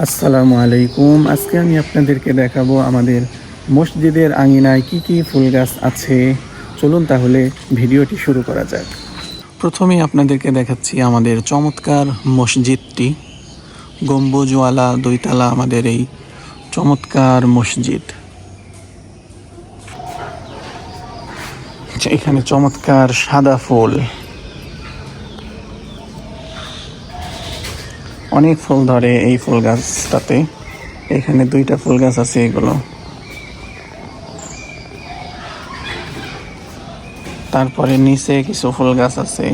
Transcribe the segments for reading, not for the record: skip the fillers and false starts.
আসসালামু আলাইকুম। আজকে আমি আপনাদেরকে দেখাবো আমাদের মসজিদের আঙিনায় কি কি ফুল গাছ আছে। চলুন তাহলে ভিডিওটি শুরু করা যাক। প্রথমেই আপনাদেরকে দেখাচ্ছি আমাদের চমৎকার মসজিদটি। গম্বুজওয়ালা দুইতলা আমাদের এই চমৎকার মসজিদ। এখানে চমৎকার সাদা ফুল, অনেক ফুল ধরে এই ফুল গাছটাতে। এখানে দুইটা ফুল গাছ আছে। এগুলো তারপরে নিচে কিছু ফুল গাছ আছে,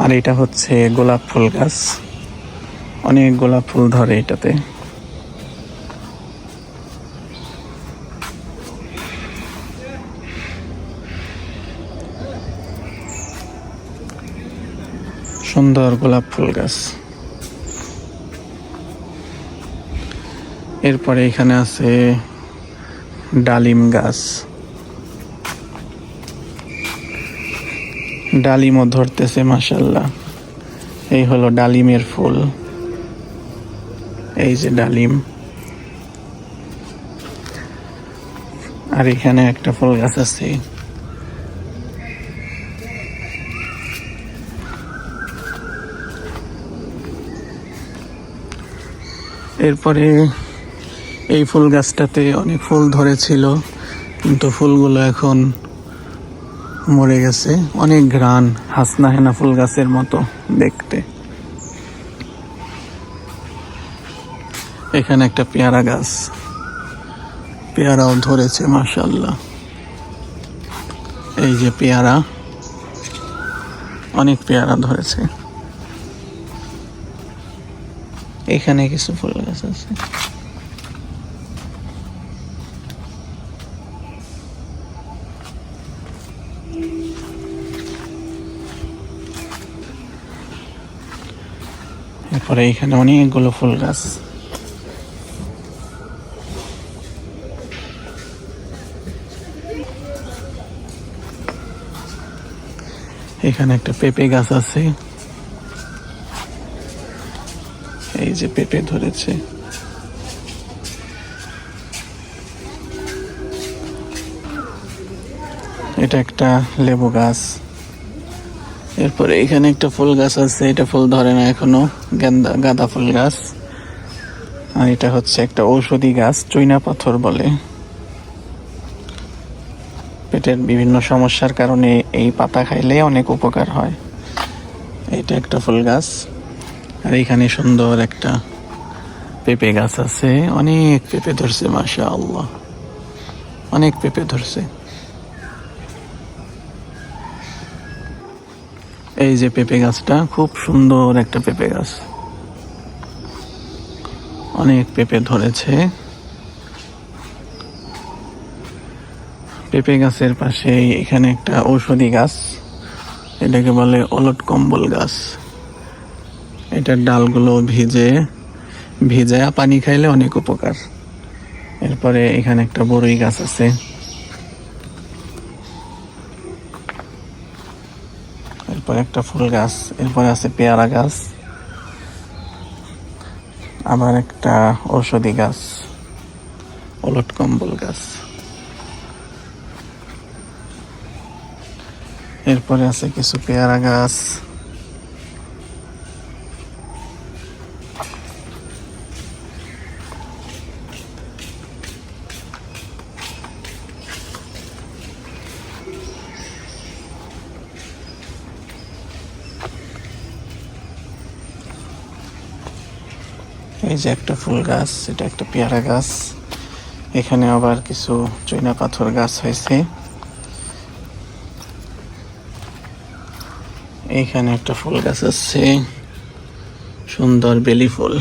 আর এটা হচ্ছে গোলাপ ফুল গাছ। অনেক গোলাপ ফুল ধরে এটাতে। সুন্দর গোলাপ ফুল গাছ। এরপরে এখানে আছে ডালিম গাছ। ডালিমও ধরতেছে মাশাআল্লাহ। এই হলো ডালিমের ফুল। এই যে ডালিম। আর এখানে একটা ফুল গাছ আছে। এরপরে এই ফুল গাছটাতে অনেক ফুল ধরেছিল, কিন্তু ফুলগুলো এখন মরে গেছে। অনেক ঘ্রাণ, হাসনা হেনা ফুল গাছের মতো দেখতে। এখানে একটা পেয়ারা গাছ, পেয়ারাও ধরেছে মাশাআল্লাহ। এই যে পেয়ারা, অনেক পেয়ারা ধরেছে। এখানে কিছু ফুল গাছ আছে। এরপরে এখানে অনেকগুলো ফুল গাছ। এখানে একটা পেঁপে গাছ আছে। এই যে পেঁপে ধরেছে। এটা একটা লেবু গাছ। এরপরে এখানে একটা ফুল গাছ আছে, এটা ফুল ধরে না এখনো, গাঁদা ফুল গাছ। আর এটা হচ্ছে একটা ঔষধি গাছ, চৈনা পাথর বলে। পেটের বিভিন্ন সমস্যার কারণে এই পাতা খাইলে অনেক উপকার হয়। এটা একটা ফুল গাছ। আর এখানে সুন্দর একটা পেঁপে গাছ আছে। অনেক পেঁপে ধরছে মাশাআল্লাহ, অনেক পেঁপে ধরছে। এই যে পেঁপে গাছটা, খুব সুন্দর একটা পেঁপে গাছ। অনেক পেঁপে ধরেছে। পেঁপে গাছের পাশে এখানে একটা ঔষধি গাছ, এটাকে বলে অলট কম্বল গাছ। এটার ডালগুলো ভিজে পানি খাইলে অনেক উপকার। এরপরে এখানে একটা বড়ই গাছ আছে। এরপর একটা ফুল গাছ। এরপরে আছে পেয়ারা গাছ, আবার একটা ঔষধি গাছ, অলট কম্বল গাছ। এরপরে আছে কিছু পেয়ারা গাছ। এই যে একটা ফুল গাছ, এটা একটা পেয়ারা গাছ। এখানে আবার কিছু চৈনা পাথর গাছ হয়েছে। এইখানে একটা ফুল গাছ আছে, সুন্দর বেলি ফুল।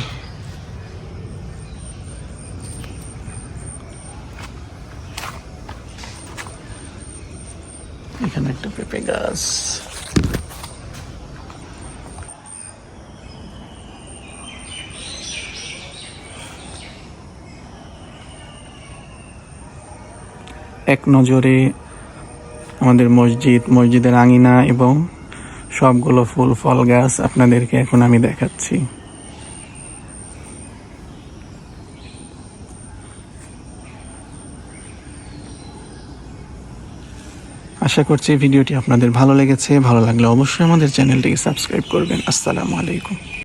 এখানে একটা পেঁপে গাছ। এক নজরে আমাদের মসজিদের আঙিনা এবং সবগুলো ফুল ফল গাছ আপনাদেরকে এখন আমি দেখাচ্ছি। আশা করছি ভিডিওটি আপনাদের ভালো লেগেছে। ভালো লাগলে অবশ্যই আমাদের চ্যানেলটিকে সাবস্ক্রাইব করবেন। আসসালামু আলাইকুম।